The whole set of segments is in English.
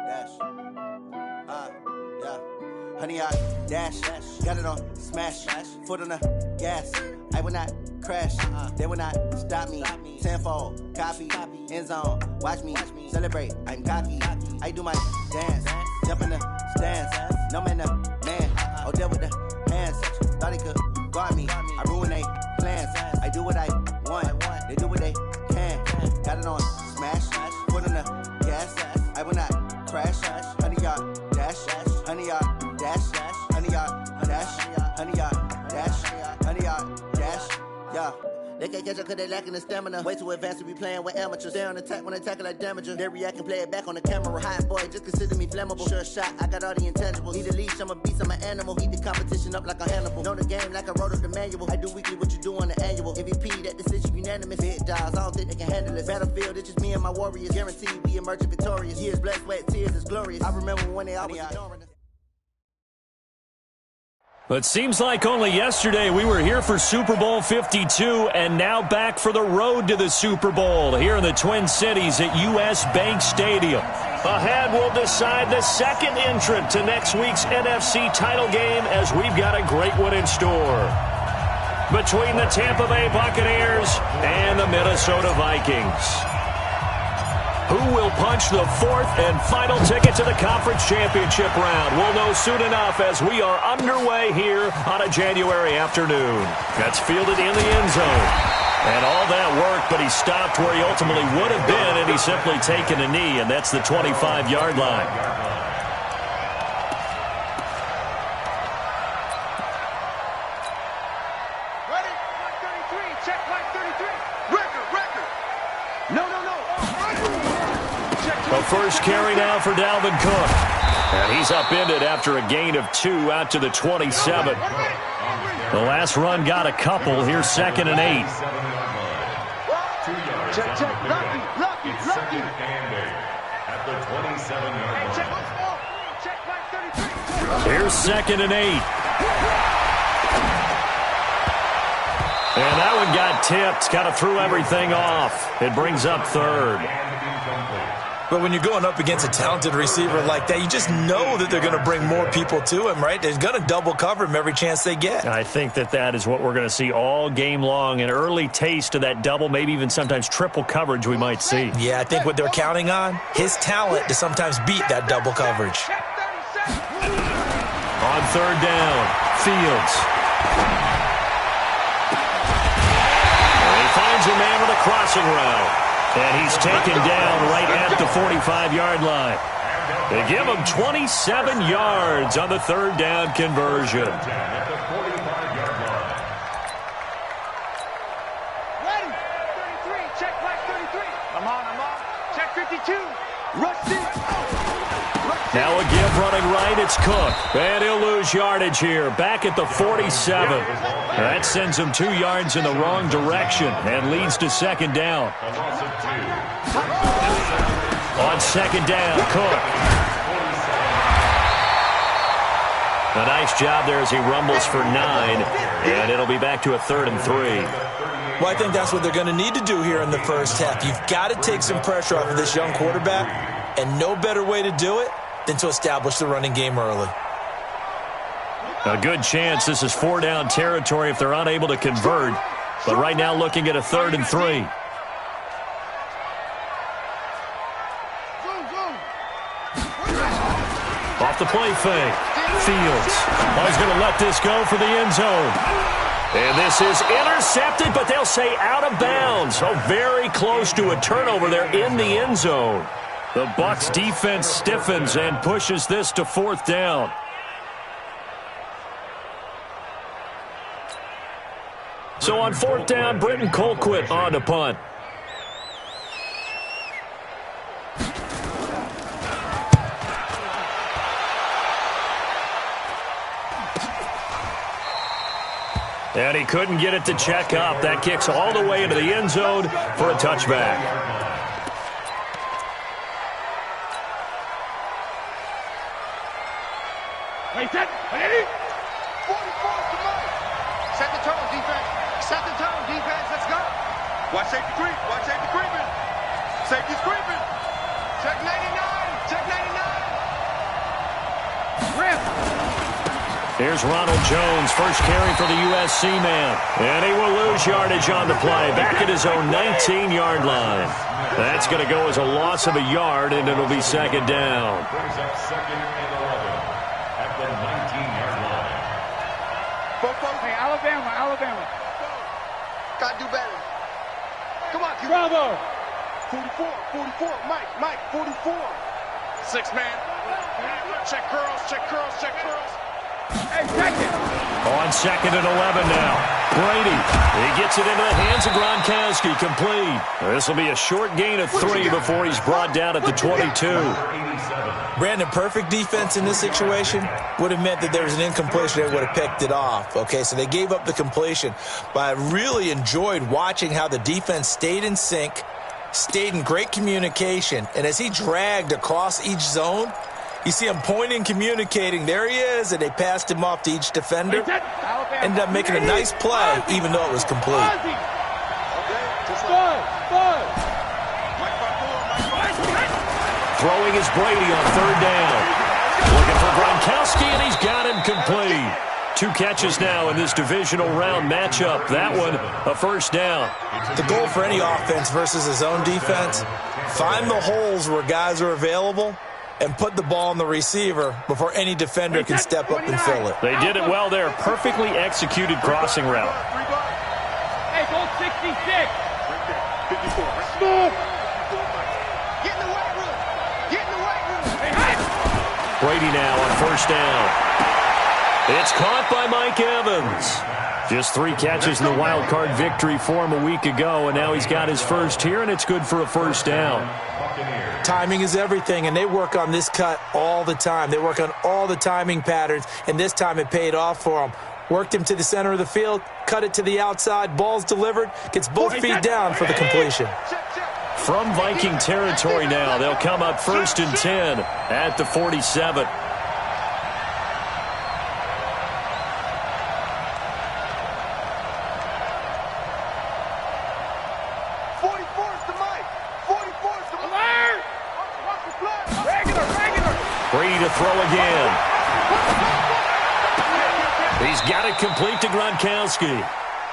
dash. Yeah. Honey, I dash. Got it on smash. Foot on the gas. I will not crash. They will not stop me. Tenfold, copy, end zone. Watch me celebrate. I'm cocky. I do my dance. Jump in the stands. No man, the man. Oh, there with the hands. Thought he could guard me. I ruin they plans. I do what I want. They do what they can. Got it on smash. Foot on the gas. I will not crash. Honey, y'all dash. Honey, y'all dash. Honey, y'all dash. Honey, y'all dash. Honey, y'all dash. Yeah. They can't catch up cause they lacking the stamina. Way too advanced to be playing with amateurs. They on attack when they tackle like damager. They react and play it back on the camera. Hot boy, just consider me flammable. Sure shot, I got all the intangibles. Need a leash, I'm a beast, I'm an animal. Heat the competition up like a Hannibal. Know the game like I wrote up the manual. I do weekly what you do on the annual. MVP, that decision unanimous. Hit dials, I don't think they can handle it. Battlefield, it's just me and my warriors. Guaranteed we emerge victorious. Years, blood, sweat, tears, it's glorious. I remember when they always ignoring us. But seems like only yesterday we were here for Super Bowl 52 and now back for the road to the Super Bowl here in the Twin Cities at US Bank Stadium. Ahead we'll decide the second entrant to next week's NFC title game as we've got a great one in store. Between the Tampa Bay Buccaneers and the Minnesota Vikings. Who will punch the fourth and final ticket to the conference championship round? We'll know soon enough as we are underway here on a January afternoon. That's fielded in the end zone. And all that work, but he stopped where he ultimately would have been, and he's simply taken a knee, and that's the 25-yard line. First carry now for Dalvin Cook. And he's upended after a gain of 2 out to the 27. The last run got a couple. Here's 2nd and 8. Check. Lucky. At the 27-yard line. Here's 2nd and 8. And that one got tipped. Kind of threw everything off. It brings up 3rd. But when you're going up against a talented receiver like that, you just know that they're going to bring more people to him, right? They're going to double cover him every chance they get. I think that is what we're going to see all game long. An early taste of that double, maybe even sometimes triple coverage we might see. Yeah, I think what they're counting on, his talent to sometimes beat that double coverage. On 3rd down, Fields. And he finds a man with a crossing route. And he's taken down right at the 45-yard line. They give him 27 yards on the 3rd down conversion. Ready. 33. Check flag 33. I'm on. Check 52. Rush it. Now a give running right. It's Cook. And he'll lose yardage here. Back at the 47. That sends him 2 yards in the wrong direction and leads to 2nd down. On 2nd down, Cook. A nice job there as he rumbles for 9. And it'll be back to a 3rd and 3. Well, I think that's what they're going to need to do here in the first half. You've got to take some pressure off of this young quarterback. And no better way to do it than to establish the running game early. A good chance this is 4-down territory if they're unable to convert. But right now looking at a 3rd and 3. Off the play fake. Fields. He's going to let this go for the end zone. And this is intercepted, but they'll say out of bounds. So very close to a turnover there in the end zone. The Bucs defense stiffens and pushes this to 4th down. So on 4th down, Britton Colquitt on to punt. And he couldn't get it to check up. That kicks all the way into the end zone for a touchback. Ready? 44 tonight. Set the tone, defense. Set the tone, defense. Let's go. Watch safety creep. Watch safety creeping. Safety's creeping. Check 99. Check 99. Here's Ronald Jones, first carry for the USC man. And he will lose yardage on the play, back at his own 19-yard line. That's going to go as a loss of a yard, and it'll be second down. Brings up second and 11 at the 19-yard line. Hey, Alabama. Gotta do better. Come on, Q. Bravo. 44, Mike, 44. 6 man. Check curls. Hey, second. On second and 11 now. Brady, he gets it into the hands of Gronkowski, complete. This will be a short gain of 3 before he's brought down at the 22. Brandon, perfect defense in this situation would have meant that there was an incompletion that would have picked it off. Okay, so they gave up the completion. But I really enjoyed watching how the defense stayed in sync, stayed in great communication, and as he dragged across each zone, you see him pointing, communicating. There he is, and they passed him off to each defender. Ended up making a nice play, even though it was complete. Throwing is Brady on third down. Looking for Gronkowski, and he's got him complete. 2 catches now in this divisional round matchup. That one, a first down. The goal for any offense versus his own defense, find the holes where guys are available and put the ball on the receiver before any defender can step up and fill it. They did it well there. Perfectly executed crossing route. Hey, go 66. 54. Get in the weight room. Brady now on first down. It's caught by Mike Evans. Just 3 catches in the wild card victory for him a week ago, and now he's got his first here, and it's good for a first down. Timing is everything, and they work on this cut all the time. They work on all the timing patterns, and this time it paid off for them. Worked him to the center of the field, cut it to the outside, ball's delivered, gets both feet down for the completion. From Viking territory now, they'll come up first and 10 at the 47. Brady to throw again. He's got it complete to Gronkowski.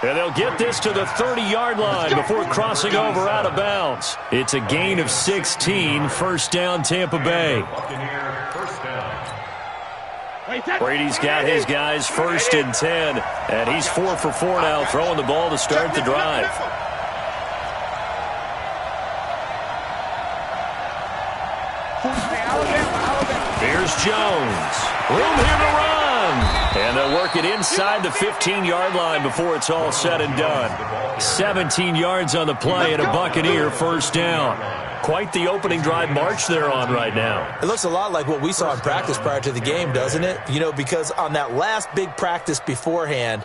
And they'll get this to the 30-yard line before crossing over out of bounds. It's a gain of 16, first down Tampa Bay. Brady's got his guys first and 10, and he's 4 for 4 now, throwing the ball to start the drive. Here's Jones. Room here to run. And they'll work it inside the 15-yard line before it's all said and done. 17 yards on the play and a Buccaneer first down. Quite the opening drive march they're on right now. It looks a lot like what we saw in practice prior to the game, doesn't it? You know, because on that last big practice beforehand,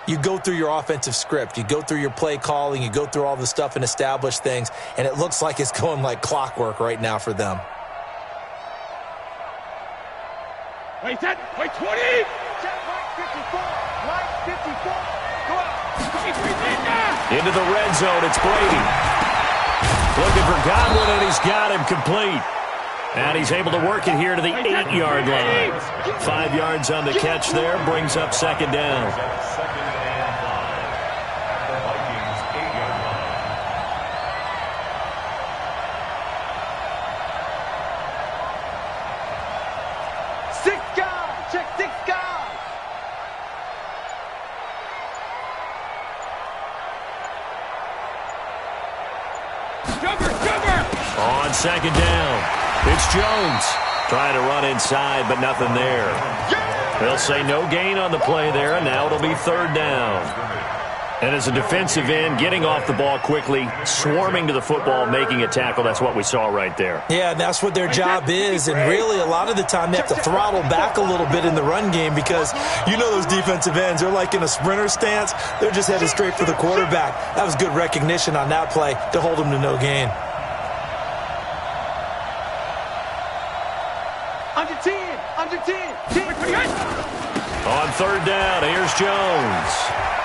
you go through your offensive script. You go through your play calling. You go through all the stuff and establish things. And it looks like it's going like clockwork right now for them. Wait, 20. Check right 54. Right 54. Go out. Into the red zone, it's Brady. Looking for Godwin, and he's got him complete. And he's able to work it here to the 8-yard line. 5 yards on the catch there, brings up second down. On second down, it's Jones trying to run inside, but nothing there. They'll say no gain on the play there, and now it'll be third down. And as a defensive end, getting off the ball quickly, swarming to the football, making a tackle, that's what we saw right there. Yeah, and that's what their job is, and really a lot of the time they have to throttle back a little bit in the run game because you know those defensive ends, they're like in a sprinter stance. They're just headed straight for the quarterback. That was good recognition on that play to hold them to no gain. Under 10. On third down, here's Jones.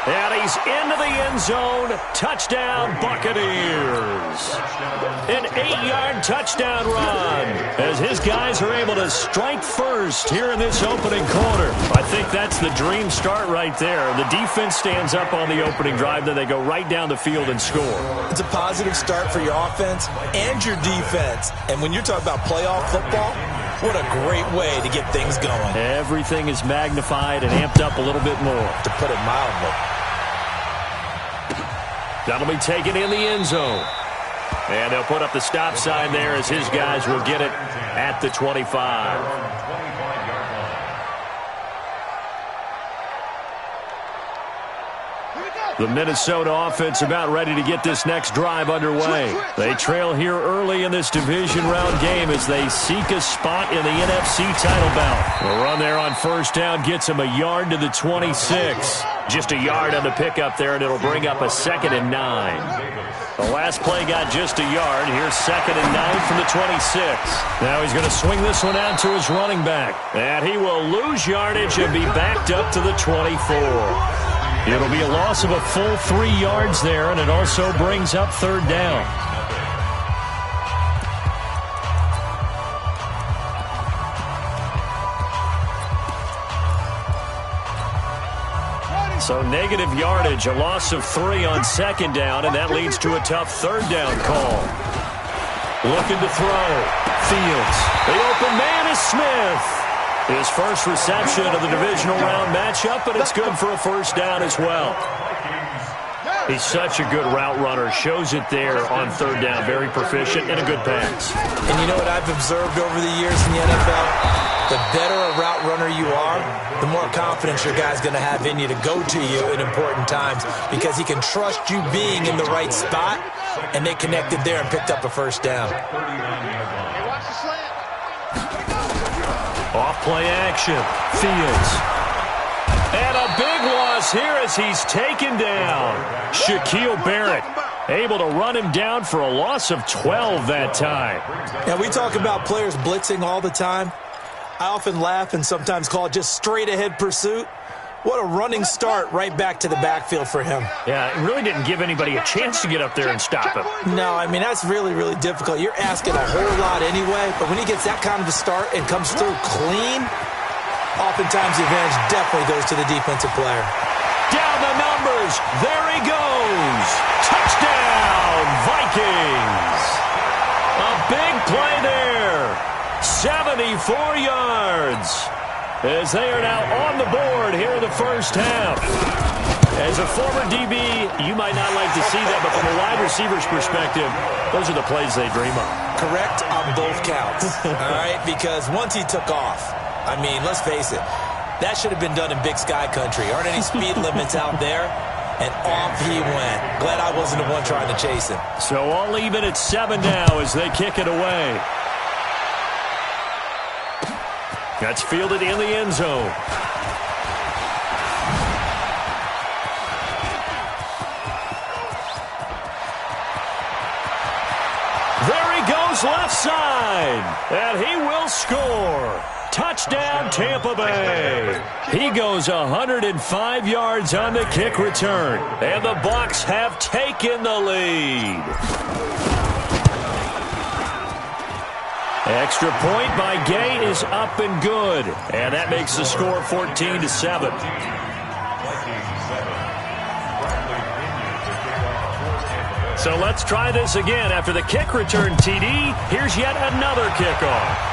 And he's into the end zone. Touchdown, Buccaneers. An 8-yard touchdown run as his guys are able to strike first here in this opening quarter. I think that's the dream start right there. The defense stands up on the opening drive, then they go right down the field and score. It's a positive start for your offense and your defense. And when you're talking about playoff football, what a great way to get things going. Everything is magnified and amped up a little bit more. To put it mildly. That'll be taken in the end zone. And they'll put up the stop sign there as his guys will get it at the 25. The Minnesota offense about ready to get this next drive underway. They trail here early in this division round game as they seek a spot in the NFC title bout. The run there on first down gets them a yard to the 26. Just a yard on the pickup there, and it'll bring up a 2nd and 9. The last play got just a yard. Here's 2nd and 9 from the 26. Now he's going to swing this one out to his running back. And he will lose yardage and be backed up to the 24. It'll be a loss of a full 3 yards there, and it also brings up 3rd down. So negative yardage, a loss of 3 on 2nd down, and that leads to a tough 3rd down call. Looking to throw. Fields. The open man is Smith. His first reception of the divisional round matchup, and it's good for a 1st down as well. He's such a good route runner. Shows it there on 3rd down. Very proficient and a good pass. And you know what I've observed over the years in the NFL? The better a route runner you are, the more confidence your guy's going to have in you to go to you in important times because he can trust you being in the right spot, and they connected there and picked up a 1st down. Off play action. Fields. And a big loss here as he's taken down. Shaquille Barrett able to run him down for a loss of 12 that time. Now, we talk about players blitzing all the time. I often laugh and sometimes call it just straight-ahead pursuit. What a running start right back to the backfield for him. Yeah, it really didn't give anybody a chance to get up there and stop him. No, I mean, that's really, really difficult. You're asking a whole lot anyway, but when he gets that kind of a start and comes through clean, oftentimes the advantage definitely goes to the defensive player. Down the numbers. There he goes. Touchdown, Vikings. A big play there. 74 yards. As they are now on the board here in the 1st half. As a former DB, you might not like to see that, but from a wide receiver's perspective, those are the plays they dream of. Correct on both counts, all right? Because once he took off, I mean, let's face it, that should have been done in Big Sky country. Aren't any speed limits out there? And off he went. Glad I wasn't the one trying to chase him. So all even at 7 now as they kick it away. That's fielded in the end zone. There he goes left side. And he will score. Touchdown, Tampa Bay. He goes 105 yards on the kick return. And the Bucs have taken the lead. Extra point by Gay is up and good. And that makes the score 14-7. So let's try this again. After the kick return TD, here's yet another kickoff.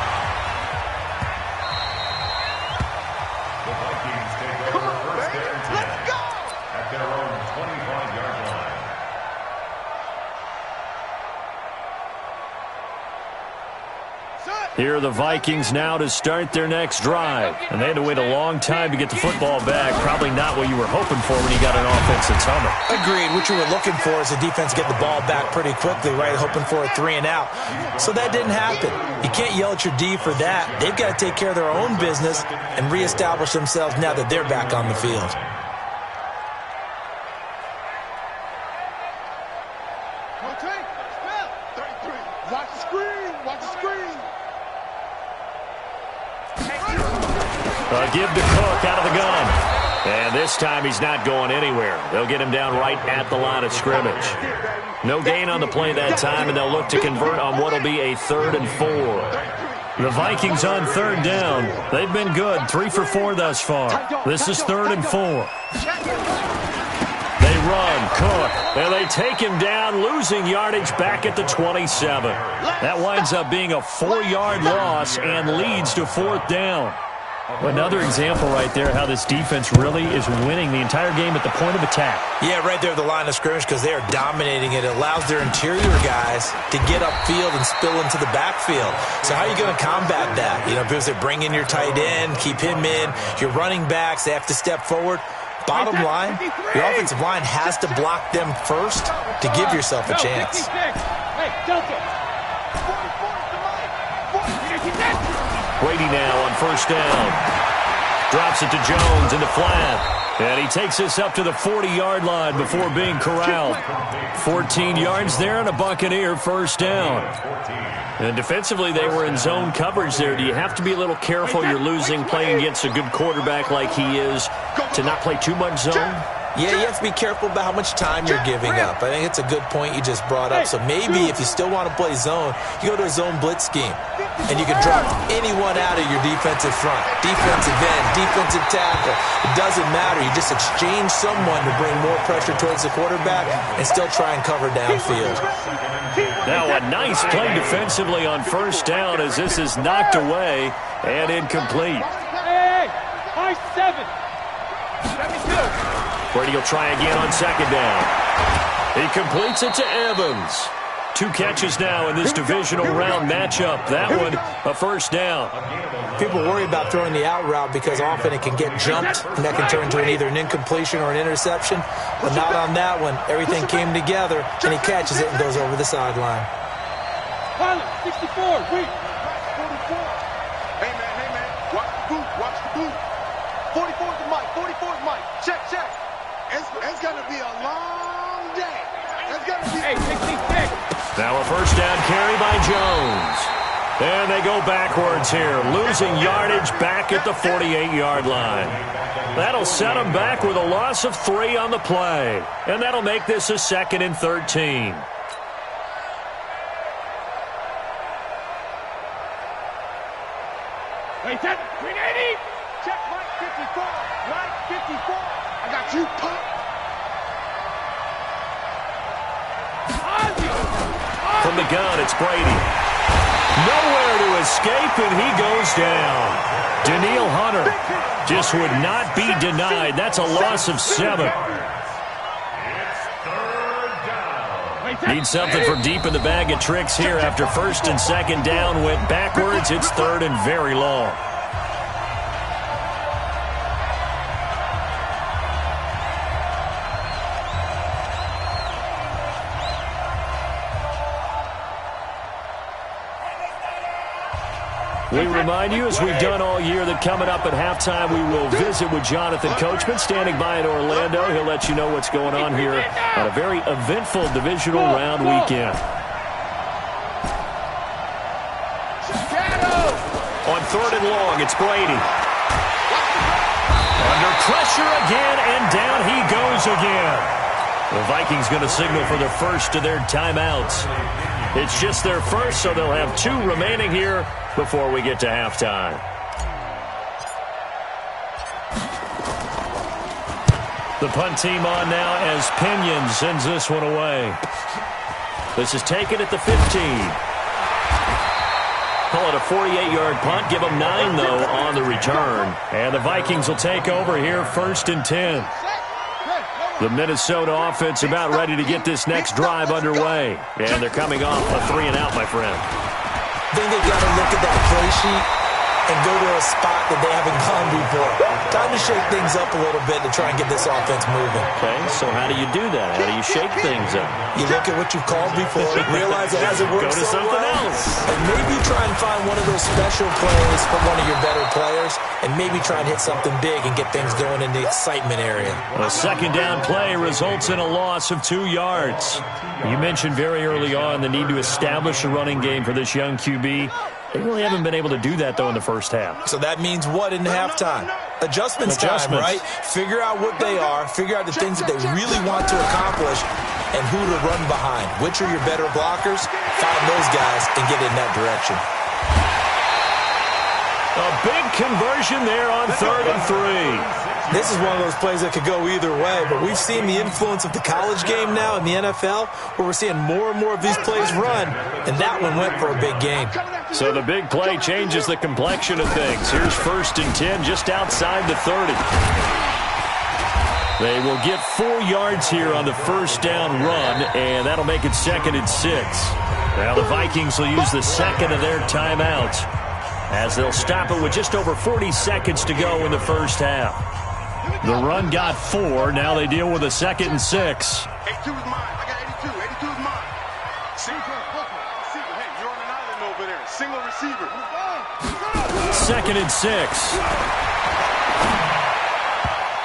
Here are the Vikings now to start their next drive. And they had to wait a long time to get the football back. Probably not what you were hoping for when you got an offense that's humming. Agreed. What you were looking for is the defense get the ball back pretty quickly, right? Hoping for a 3 and out. So that didn't happen. You can't yell at your D for that. They've got to take care of their own business and reestablish themselves now that they're back on the field. Watch the screen. Watch the screen. Give to Cook out of the gun. And this time he's not going anywhere. They'll get him down right at the line of scrimmage. No gain on the play that time, and they'll look to convert on what will be a 3rd and 4. The Vikings on 3rd down. They've been good, 3 for 4 thus far. This is 3rd and 4. They run, Cook, and they take him down, losing yardage back at the 27. That winds up being a 4-yard loss and leads to 4th down. Another example right there how this defense really is winning the entire game at the point of attack. Yeah, right there at the line of scrimmage because they are dominating it. It allows their interior guys to get upfield and spill into the backfield. So how are you going to combat that? You know, because they bring in your tight end, keep him in. Your running backs, they have to step forward. Bottom line, your offensive line has to block them first to give yourself a chance. Brady now on 1st down. Drops it to Jones in the flat. And he takes this up to the 40-yard line before being corralled. 14 yards there and a Buccaneer 1st down. And defensively, they were in zone coverage there. Do you have to be a little careful? You're losing playing against a good quarterback like he is to not play too much zone? Yeah, you have to be careful about how much time you're giving up. I think it's a good point you just brought up. So maybe if you still want to play zone, you go to a zone blitz scheme. And you can drop anyone out of your defensive front. Defensive end, defensive tackle. It doesn't matter. You just exchange someone to bring more pressure towards the quarterback and still try and cover downfield. Now a nice play defensively on 1st down as this is knocked away and incomplete. Hey, high 7. Brady will try again on 2nd down. He completes it to Evans. 2 catches now in this divisional round matchup. That one, a 1st down. People worry about throwing the out route because often it can get jumped, and that can turn into either an incompletion or an interception. But not on that one. Everything came together, and he catches it and goes over the sideline. Pilot, 64, wait. 44. Hey, man, watch the boot, watch the boot. 44's the mic, 44's mic. Check. It's going to be a long day. It's going to be... Hey, 66. Now a 1st down carry by Jones. And they go backwards here, losing yardage back at the 48-yard line. That'll set them back with a loss of 3 on the play. And that'll make this a 2nd and 13. Hey, 380. Check Mike 54. Mike 54. I got you, pop. From the gun, it's Brady. Nowhere to escape, and he goes down. Daniil Hunter just would not be denied. That's a loss of 7. Need something from deep in the bag of tricks here after 1st and 2nd down went backwards. It's 3rd and very long. We remind you, as we've done all year, that coming up at halftime, we will visit with Jonathan Coachman, standing by in Orlando. He'll let you know what's going on here on a very eventful divisional round weekend. On 3rd and long, it's Brady. Under pressure again, and down he goes again. The Vikings going to signal for the first of their timeouts. It's just their first, so they'll have 2 remaining here before we get to halftime. The punt team on now as Pinion sends this one away. This is taken at the 15. Call it a 48-yard punt. Give them 9, though, on the return. And the Vikings will take over here 1st and 10. The Minnesota offense about ready to get this next drive underway. And they're coming off a 3-and-out, my friend. I think they've got to look at that play sheet and go to a spot that they haven't gone before. Time to shake things up a little bit to try and get this offense moving. Okay, so how do you do that? How do you shake things up? You look at what you've called before, realize it hasn't worked Go to so something well, else. and maybe try and find one of those special plays from one of your better players, and maybe try and hit something big and get things going in the excitement area. A 2nd down play results in a loss of 2 yards. You mentioned very early on the need to establish a running game for this young QB. They really haven't been able to do that, though, in the first half. So that means what in halftime? Adjustments time, right? Figure out what they are, figure out the things that they really want to accomplish, and who to run behind. Which are your better blockers? Find those guys and get in that direction. A big conversion there on 3rd and 3. This is one of those plays that could go either way, but we've seen the influence of the college game now in the NFL, where we're seeing more and more of these plays run, and that one went for a big gain. So the big play changes the complexion of things. Here's 1st and 10 just outside the 30. They will get 4 yards here on the first down run, and that'll make it 2nd and 6. Now the Vikings will use the second of their timeouts as they'll stop it with just over 40 seconds to go in the first half. The run got 4. Now they deal with a 2nd and 6. 82 is mine. I got 82. 82 is mine. Receiver. Hey, you're on an island over there. Single receiver. 2nd and 6.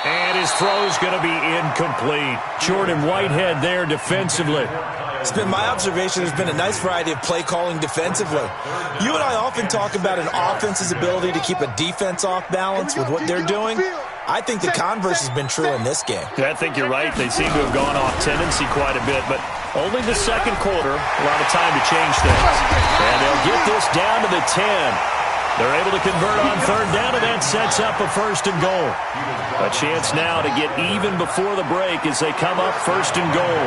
And his throw's going to be incomplete. Jordan Whitehead there defensively. It's been my observation there's been a nice variety of play calling defensively. You and I often talk about an offense's ability to keep a defense off balance with what they're doing. I think the converse has been true in this game. I think you're right. They seem to have gone off tendency quite a bit, but only the second quarter, a lot of time to change things. And they'll get this down to the 10. They're able to convert on 3rd down, and that sets up a 1st and goal. A chance now to get even before the break as they come up 1st and goal.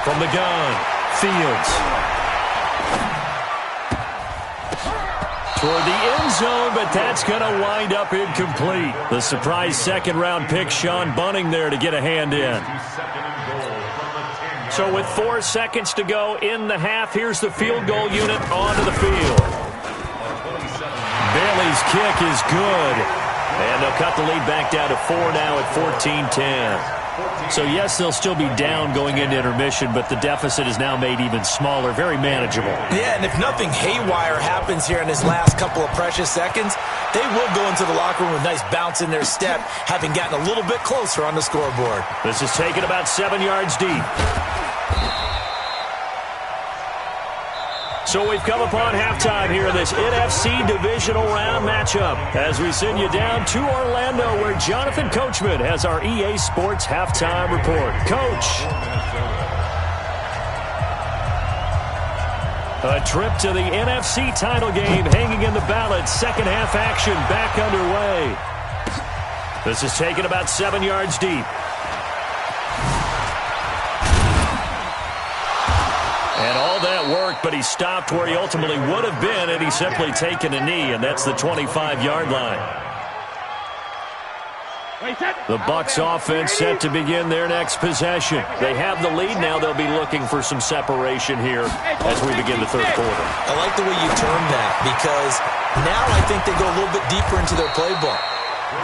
From the gun, Fields. Toward the end zone, but that's going to wind up incomplete. The surprise 2nd-round pick, Sean Bunning, there to get a hand in. So with 4 seconds to go in the half, here's the field goal unit onto the field. Bailey's kick is good. And they'll cut the lead back down to 4 now at 14-10. So, yes, they'll still be down going into intermission, but the deficit is now made even smaller, very manageable. Yeah, and if nothing haywire happens here in his last couple of precious seconds, they will go into the locker room with a nice bounce in their step, having gotten a little bit closer on the scoreboard. This is taken about 7 yards deep. So we've come upon halftime here in this NFC divisional round matchup as we send you down to Orlando where Jonathan Coachman has our EA Sports halftime report. Coach. A trip to the NFC title game hanging in the balance. Second half action back underway. This is taken about 7 yards deep. And all that worked, but he stopped where he ultimately would have been had he simply taken a knee, and that's the 25-yard line. The Bucs offense set to begin their next possession. They have the lead now. They'll be looking for some separation here as we begin the 3rd quarter. I like the way you termed that because now I think they go a little bit deeper into their playbook.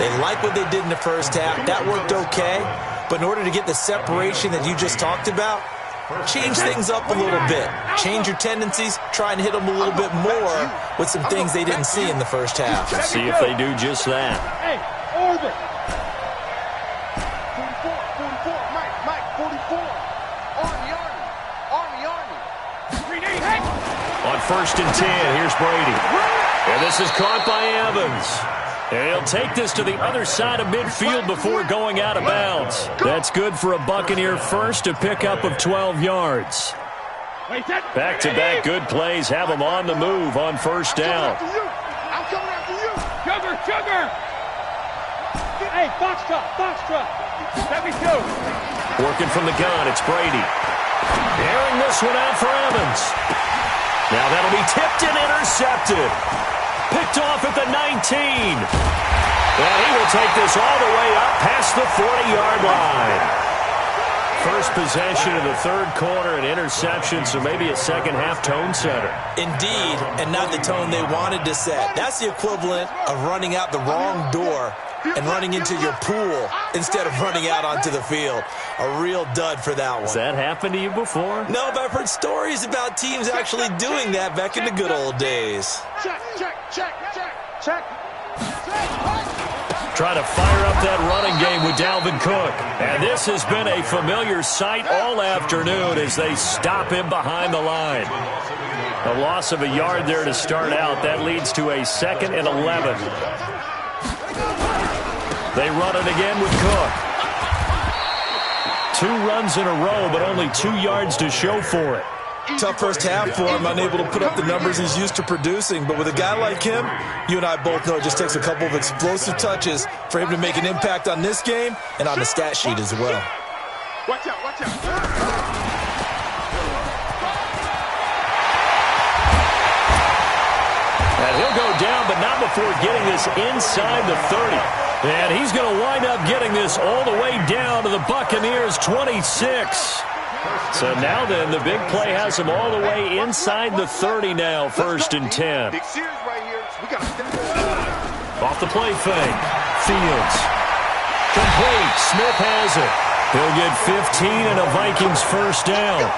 They like what they did in the first half. That worked okay, but in order to get the separation that you just talked about, change things up a little bit. Change your tendencies. Try and hit them a little bit more with some things they didn't see in the first half. Let's see if they do just that. Hey, orbit. 44, Mike, 44. Army. On 1st and 10, here's Brady. And this is caught by Evans. And he'll take this to the other side of midfield before going out of bounds. That's good for a Buccaneer first, a pickup of 12 yards. Back-to-back good plays have them on the move on 1st down. I'm coming after you. Sugar. Hey, box truck. 72. Working from the gun, it's Brady. Airing this one out for Evans. Now that'll be tipped and intercepted. Picked off at the 19. And he will take this all the way up past the 40-yard line. First possession of the 3rd quarter, an interception, so maybe a second-half tone setter. Indeed, and not the tone they wanted to set. That's the equivalent of running out the wrong door and running into your pool instead of running out onto the field. A real dud for that one. Has that happened to you before? No, but I've heard stories about teams actually doing that back in the good old days. Check. try to fire up that running game with Dalvin Cook. And this has been a familiar sight all afternoon as they stop him behind the line. A loss of a yard there to start out. That leads to a 2nd and 11. They run it again with Cook. 2 runs in a row, but only 2 yards to show for it. Tough first half for him, unable to put up the numbers he's used to producing. But with a guy like him, you and I both know it just takes a couple of explosive touches for him to make an impact on this game and on the stat sheet as well. Watch out, watch out. And he'll go down, but not before getting this inside the 30. And he's going to wind up getting this all the way down to the Buccaneers' 26. So now then, the big play has him all the way inside the 30 now, 1st and 10. Big series right here. We got to step Off the play fake. Fields. Complete. Smith has it. He'll get 15 and a Vikings first down.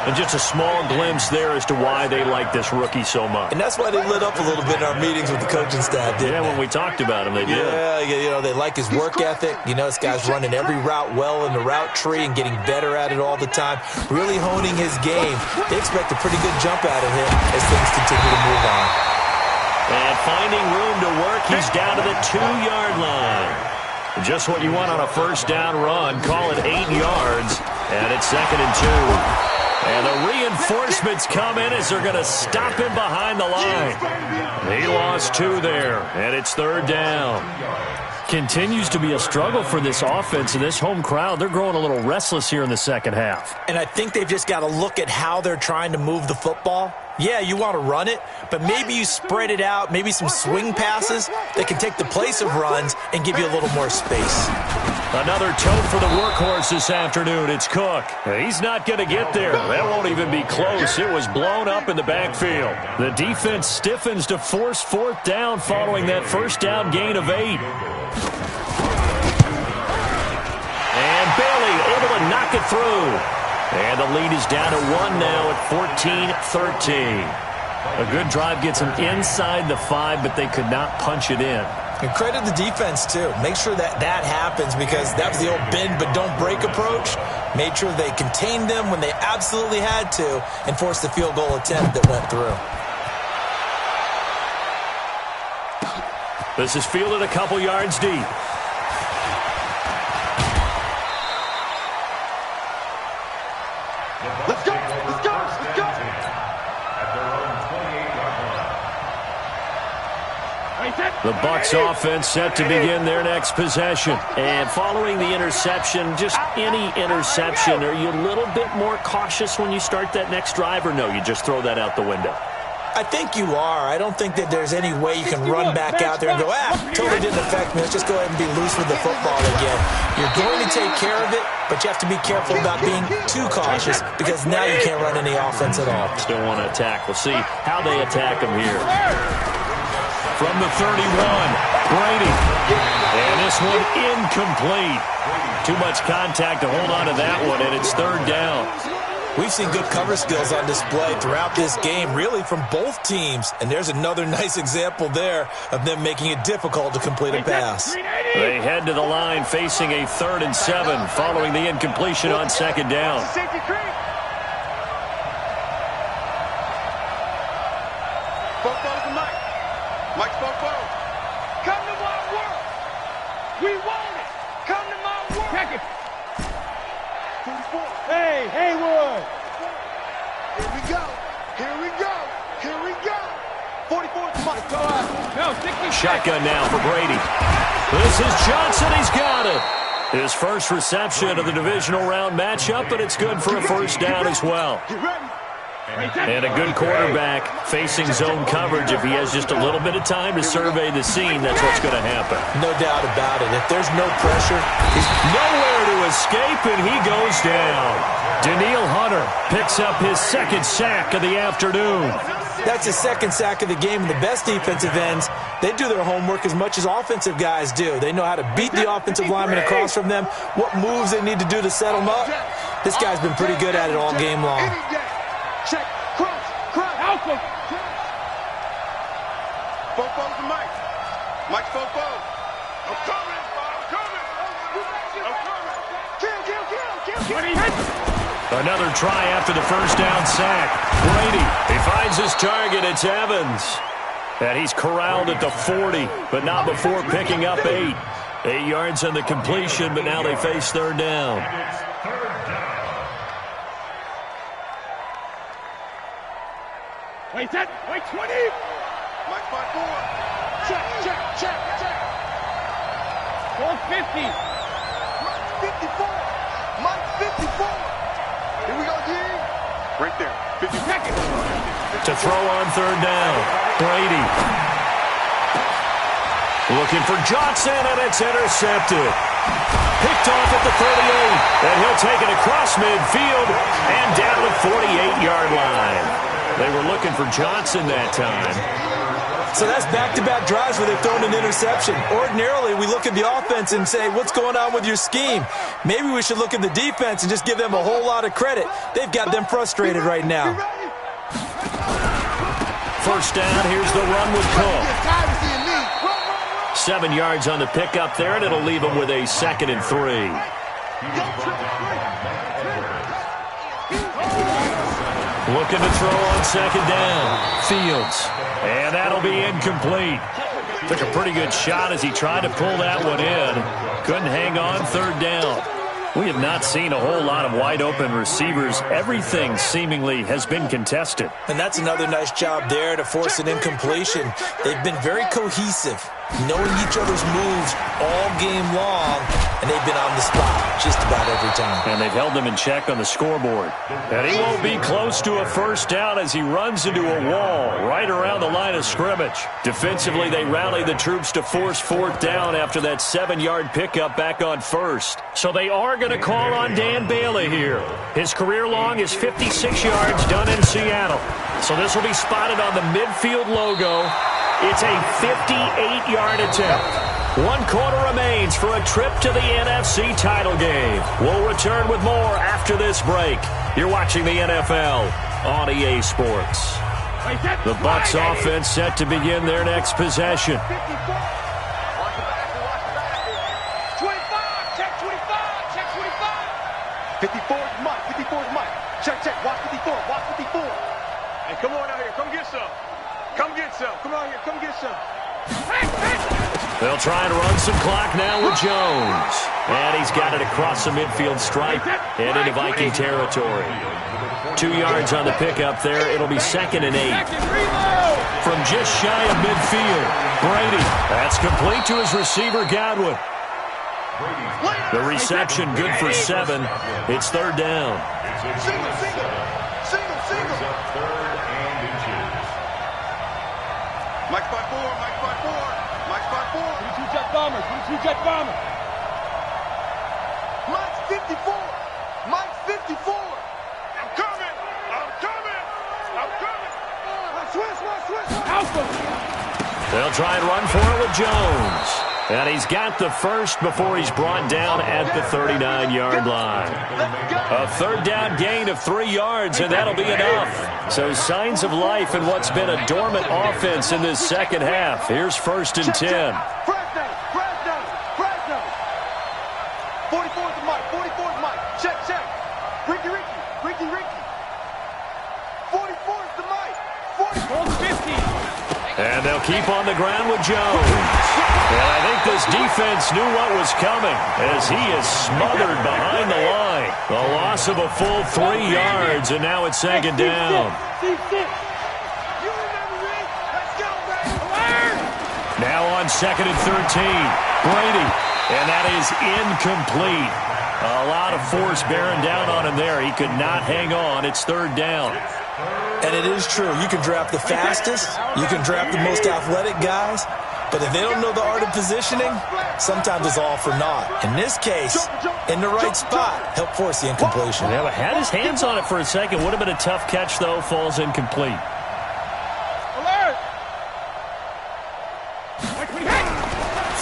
And just a small glimpse there as to why they like this rookie so much. And that's why they lit up a little bit in our meetings with the coaching staff, didn't they? When we talked about him, they did. Yeah, you know, they like his work ethic. You know, this guy's running every route well in the route tree and getting better at it all the time, really honing his game. They expect a pretty good jump out of him as things continue to move on. And finding room to work, he's down to the 2-yard line. Just what you want on a first down run. Call it 8 yards, and it's 2nd and 2. And the reinforcements come in as they're going to stop him behind the line. He lost 2 there, and it's 3rd down. Continues to be a struggle for this offense and this home crowd. They're growing a little restless here in the second half. And I think they've just got to look at how they're trying to move the football. Yeah, you want to run it, but maybe you spread it out, maybe some swing passes that can take the place of runs and give you a little more space. Another toe for the workhorse this afternoon. It's Cook. He's not going to get there. That won't even be close. It was blown up in the backfield. The defense stiffens to force 4th down following that first down gain of 8. And Bailey able to knock it through. And the lead is down to 1 now at 14-13. A good drive gets them inside the 5, but they could not punch it in. And credit the defense, too. Make sure that that happens because that was the old bend but don't break approach. Made sure they contained them when they absolutely had to and forced the field goal attempt that went through. This is fielded a couple yards deep. Let's go, let's go, let's go. The Bucs offense set to begin their next possession. And following the interception, just any interception, are you a little bit more cautious when you start that next drive, or no, you just throw that out the window? I think you are. I don't think that there's any way you can run back out there and go, totally didn't affect me. Let's just go ahead and be loose with the football again. You're going to take care of it, but you have to be careful about being too cautious because now you can't run any offense at all. Still want to attack. We'll see how they attack him here. From the 31, Brady. And this one incomplete. Too much contact to hold on to that one, and it's 3rd down. We've seen good cover skills on display throughout this game, really from both teams. And there's another nice example there of them making it difficult to complete a pass. They head to the line facing a 3rd and 7 following the incompletion on 2nd down. Safety creep. Football's the Mike. Mike's football. Come to my work. We want it. Come to my work. Check it. 44. Hey, Haywood. Here we go. Here we go. Here we go. 44 is Mike. No, 66. Shotgun now for Brady. This is Johnson. He's got it. His first reception of the divisional round matchup, but it's good for a first down as well. Get ready. And a good quarterback facing zone coverage. If he has just a little bit of time to survey the scene, that's what's going to happen. No doubt about it. If there's no pressure, he's nowhere to escape, and he goes down. Danielle Hunter picks up his 2nd sack of the afternoon. That's his 2nd sack of the game. And the best defensive ends, they do their homework as much as offensive guys do. They know how to beat the offensive lineman across from them, what moves they need to do to set them up. This guy's been pretty good at it all game long. Check. Cross. Cross. Alpha. Football's the Mike. Mike's football. I'm coming. Another try after the first down sack. Brady, he finds his target. It's Evans. And he's corralled at the 40, but not before picking up 8. 8 yards on the completion, but now they face third down. Wait, 20. Mike 5-4. Check. Goal 50. Mike 54. Mike 54. Here we go, G. Right there. 50 seconds. To throw on third down. Brady. Looking for Johnson, and it's intercepted. Picked off at the 38, and he'll take it across midfield and down the 48-yard line. They were looking for Johnson that time. So that's back-to-back drives where they've thrown an interception. Ordinarily, we look at the offense and say, what's going on with your scheme? Maybe we should look at the defense and just give them a whole lot of credit. They've got them frustrated right now. First down, here's the run with Cook. 7 yards on the pickup there, and it'll leave him with a 2nd and 3. Looking to throw on second down. Fields. And that'll be incomplete. Took a pretty good shot as he tried to pull that one in. Couldn't hang on third down. We have not seen a whole lot of wide-open receivers. Everything seemingly has been contested. And that's another nice job there to force an incompletion. They've been very cohesive, knowing each other's moves all game long, and they've been on the spot just about every time. And they've held them in check on the scoreboard. And he won't be close to a first down as he runs into a wall right around the line of scrimmage. Defensively, they rally the troops to force fourth down after that 7-yard pickup back on first. So they are going to call on Dan Bailey here. His career long is 56 yards done in Seattle. So this will be spotted on the midfield logo. It's a 58-yard attempt. 1 quarter remains for a trip to the NFC title game. We'll return with more after this break. You're watching the NFL on EA Sports. The Bucs offense set to begin their next possession. 25, check 25. 54 is Mike. Check. Watch 54. Hey, come on out here. Come get some. Come out here. Come get some. They'll try and run some clock now with Jones. And he's got it across the midfield stripe and into Viking territory. 2 yards on the pickup there. It'll be 2nd and 8. From just shy of midfield, Brady. That's complete to his receiver, Godwin. The reception good for 7. It's third down. Single. Mike 5-4. 22 jet bombers. Mike's 54. I'm coming. Swiss. They'll try and run for it with Jones. And he's got the first before he's brought down at the 39-yard line. A third down gain of 3 yards, and that'll be enough. So signs of life in what's been a dormant offense in this second half. Here's 1st and 10. Fresno. 44 is Mike. Check. Ricky. 44 is the Mike. 50. And they'll keep on the ground with Jones. And I think this defense knew what was coming as he is smothered behind the line. The loss of a full 3 yards, and now it's 2nd down. Now on 2nd and 13. Brady. And that is incomplete. A lot of force bearing down on him there. He could not hang on. It's 3rd down. And it is true. You can draft the fastest. You can draft the most athletic guys. But if they don't know the art of positioning, sometimes it's all for naught. In this case, in the right spot, help force the incompletion. Yeah, but had his hands on it for a second. Would have been a tough catch, though. Falls incomplete. Alert!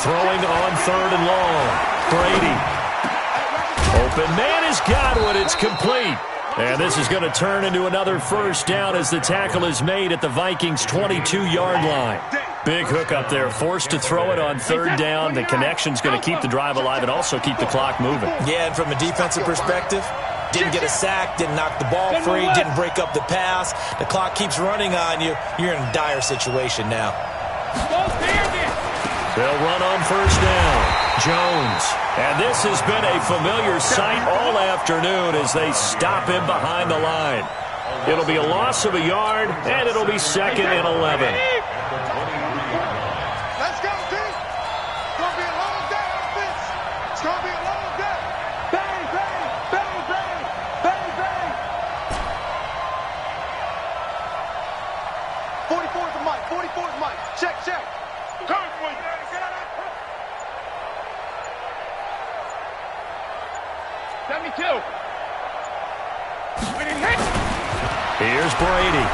Throwing on 3rd and long. Brady. Open man is Godwin. It's complete. And this is going to turn into another first down as the tackle is made at the Vikings' 22-yard line. Big hook up there, forced to throw it on third down. The connection's going to keep the drive alive and also keep the clock moving. Yeah, and from a defensive perspective, didn't get a sack, didn't knock the ball free, didn't break up the pass. The clock keeps running on you. You're in a dire situation now. They'll run on first down. Jones. And this has been a familiar sight all afternoon as they stop him behind the line. It'll be a loss of a yard, and it'll be 2nd and 11. Let's go, team. It's going to be a long day on offense. It's going to be a long day. Bang, bang, bang, bang, bang, bang. 44 is the mic. 44 is the mic. Check, check. Coming for you. Get out of there. 72. Here's Brady.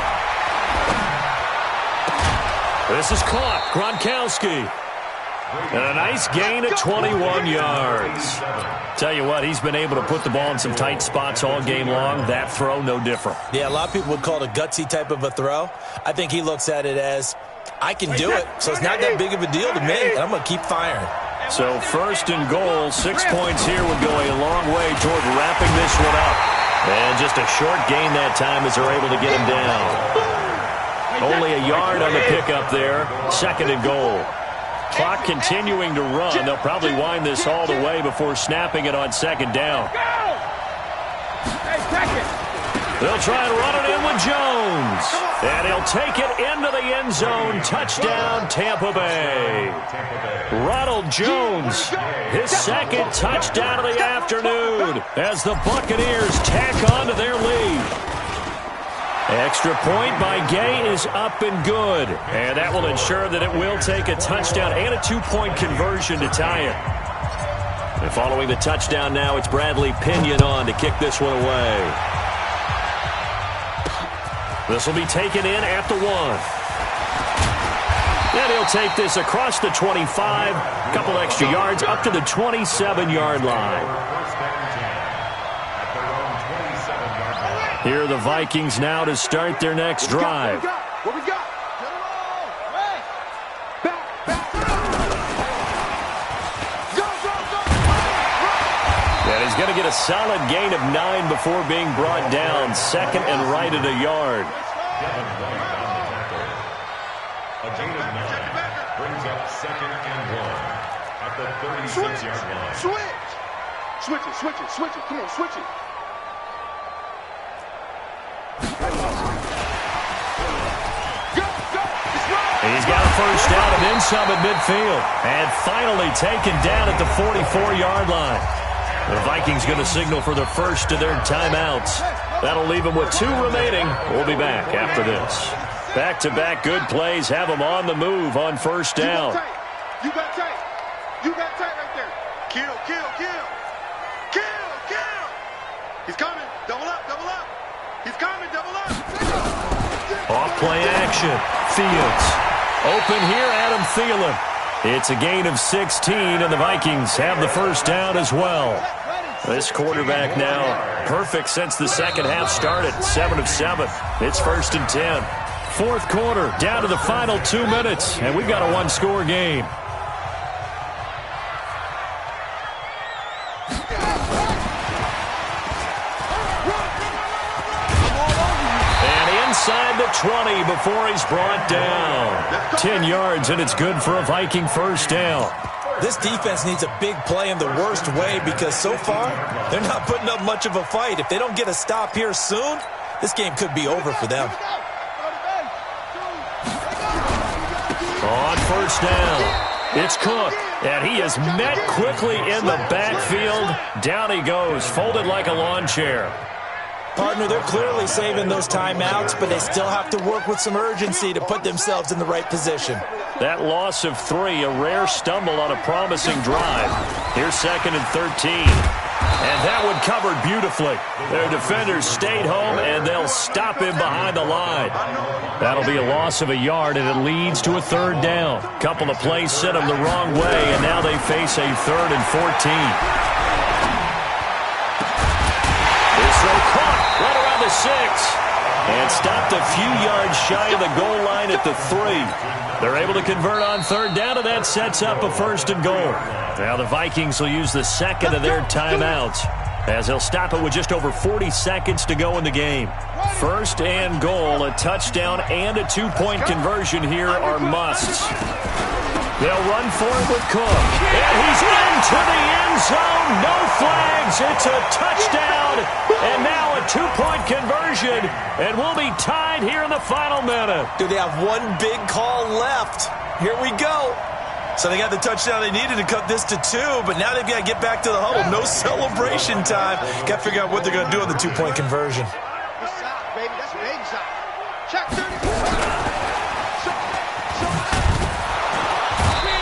This is caught. Gronkowski. And a nice gain of 21 yards. Tell you what, he's been able to put the ball in some tight spots all game long. That throw, no different. Yeah, a lot of people would call it a gutsy type of a throw. I think he looks at it as, I can do it, so it's not that big of a deal to me, and I'm going to keep firing. So 1st and goal, 6 points here would go a long way toward wrapping this one up. And just a short gain that time as they're able to get him down. Only a yard on the pickup there. 2nd and goal. Clock continuing to run. They'll probably wind this all the way before snapping it on 2nd down. They'll try and run it in with Jones. And he'll take it into the end zone. Touchdown, Tampa Bay. Ronald Jones, his 2nd touchdown of the afternoon as the Buccaneers tack on to their lead. Extra point by Gay is up and good. And that will ensure that it will take a touchdown and a 2-point conversion to tie it. And following the touchdown now, it's Bradley Pinion on to kick this one away. This will be taken in at the 1. And he'll take this across the 25, a couple extra yards, up to the 27-yard line. Here are the Vikings now to start their next drive. What we got? And he's going to get a solid gain of 9 before being brought down. 2nd and right at a yard. A gain of 9 brings up 2nd and 1 at the 36-yard line. Switch it. Come on, switch it. He's got a first down and then some at midfield. And finally taken down at the 44-yard line. The Vikings going to signal for the first of their timeouts. That'll leave them with 2 remaining. We'll be back after this. Back-to-back good plays have them on the move on first down. You got tight. Right there. Kill. He's coming. Double up. He's coming. Double up. Off-play action. Fields. Open here, Adam Thielen. It's a gain of 16, and the Vikings have the first down as well. This quarterback now perfect since the second half started. 7 of 7. It's 1st and 10. 4th quarter, down to the final 2 minutes, and we've got a 1-score game. Inside the 20 before he's brought down. 10 yards, and it's good for a Viking first down. This defense needs a big play in the worst way because so far, they're not putting up much of a fight. If they don't get a stop here soon, this game could be over for them. On first down, it's Cook, and he is met quickly in the backfield. Down he goes, folded like a lawn chair. Partner, they're clearly saving those timeouts, but they still have to work with some urgency to put themselves in the right position. That loss of 3, a rare stumble on a promising drive. Here's 2nd and 13. And that one covered beautifully. Their defenders stayed home, and they'll stop him behind the line. That'll be a loss of a yard, and it leads to a 3rd down. Couple of plays sent them the wrong way, and now they face a 3rd and 14. Caught, the 6. And stopped a few yards shy of the goal line at the 3. They're able to convert on third down, and that sets up a 1st and goal. Now the Vikings will use the second of their timeouts, as they'll stop it with just over 40 seconds to go in the game. 1st and goal, a touchdown and a 2-point conversion here are musts. They'll run for it with Cook. And he's into the end zone. No flags. It's a touchdown. And now a 2-point conversion. And we'll be tied here in the final minute. Do they have one big call left? Here we go. So they got the touchdown they needed to cut this to 2, but now they've got to get back to the huddle. No celebration time. Got to figure out what they're going to do on the 2-point conversion. Good shot, baby. That's a baby shot. Check 30.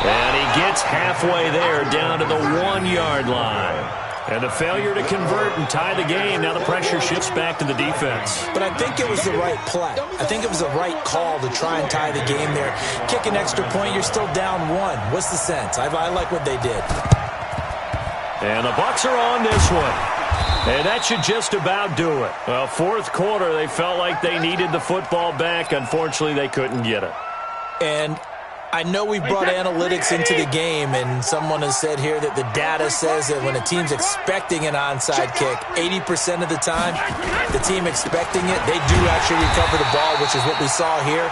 And he gets halfway there, down to the 1-yard line. And the failure to convert and tie the game. Now the pressure shifts back to the defense. But I think it was the right play. I think it was the right call to try and tie the game there. Kick an extra point, you're still down 1. What's the sense? I like what they did. And the Bucs are on this one. And that should just about do it. Well, 4th quarter, they felt like they needed the football back. Unfortunately, they couldn't get it. And I know we brought analytics into the game, and someone has said here that the data says that when a team's expecting an onside kick, 80% of the time, the team expecting it, they do actually recover the ball, which is what we saw here.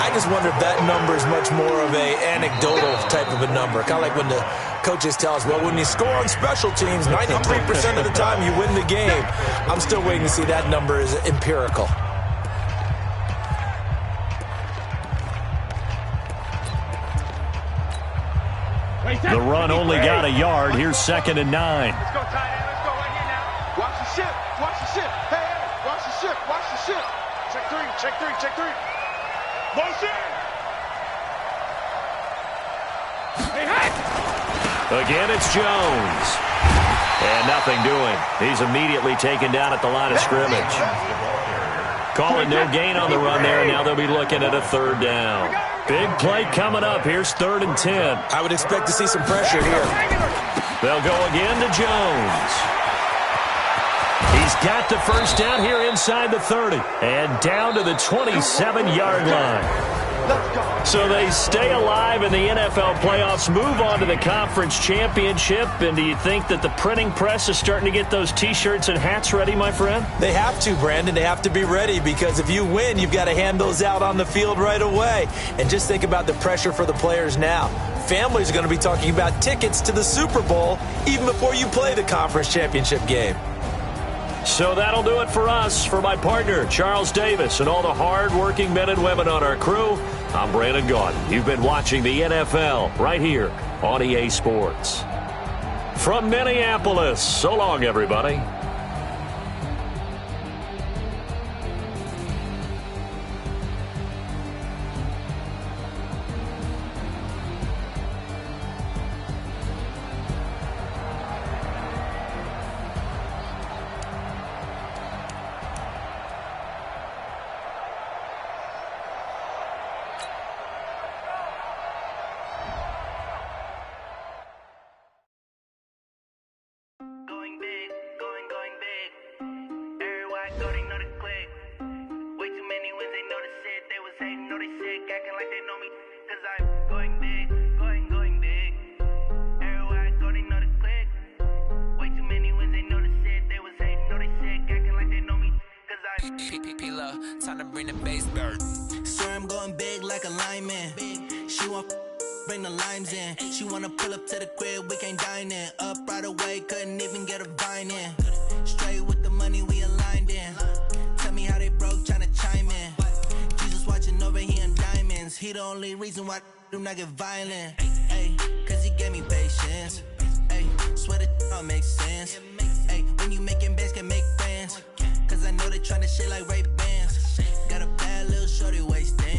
I just wonder if that number is much more of a anecdotal type of a number. Kind of like when the coaches tell us, well, when you score on special teams, 93% of the time you win the game. I'm still waiting to see that number is empirical. The run only got a yard. Here's 2nd and 9. Let's go, tight end. Let's go right here now. Watch the ship. Watch the ship. Hey, hey. Watch the ship. Watch the ship. Check 3. Check 3. Check 3. Motion. Hey, hey! Again, it's Jones. And nothing doing. He's immediately taken down at the line of scrimmage. Call it no gain on the run there. Now they'll be looking at a 3rd down. Big play coming up. Here's 3rd and 10. I would expect to see some pressure here. They'll go again to Jones. He's got the 1st down here inside the 30. And down to the 27-yard line. So they stay alive in the NFL playoffs, move on to the conference championship. And do you think that the printing press is starting to get those T-shirts and hats ready, my friend? They have to, Brandon. They have to be ready, because if you win, you've got to hand those out on the field right away. And just think about the pressure for the players now. Families are going to be talking about tickets to the Super Bowl even before you play the conference championship game. So that'll do it for us. For my partner, Charles Davis, and all the hard-working men and women on our crew, I'm Brandon Gaudin. You've been watching the NFL right here on EA Sports. From Minneapolis, so long, everybody. Time to bring the bass bird. Swear I'm going big like a lineman. She want bring the limes in. She wanna pull up to the crib, we can't dine in. Up right away, couldn't even get a vine in. Straight with the money we aligned in. Tell me how they broke, tryna chime in. Jesus watching over here in diamonds. He the only reason why do not get violent. Ay, cause he gave me patience. Ay, swear that all makes sense. Ay, when you making bands can make friends. Cause I know they tryna shit like Ray Bans. Got a bad little shorty wasting.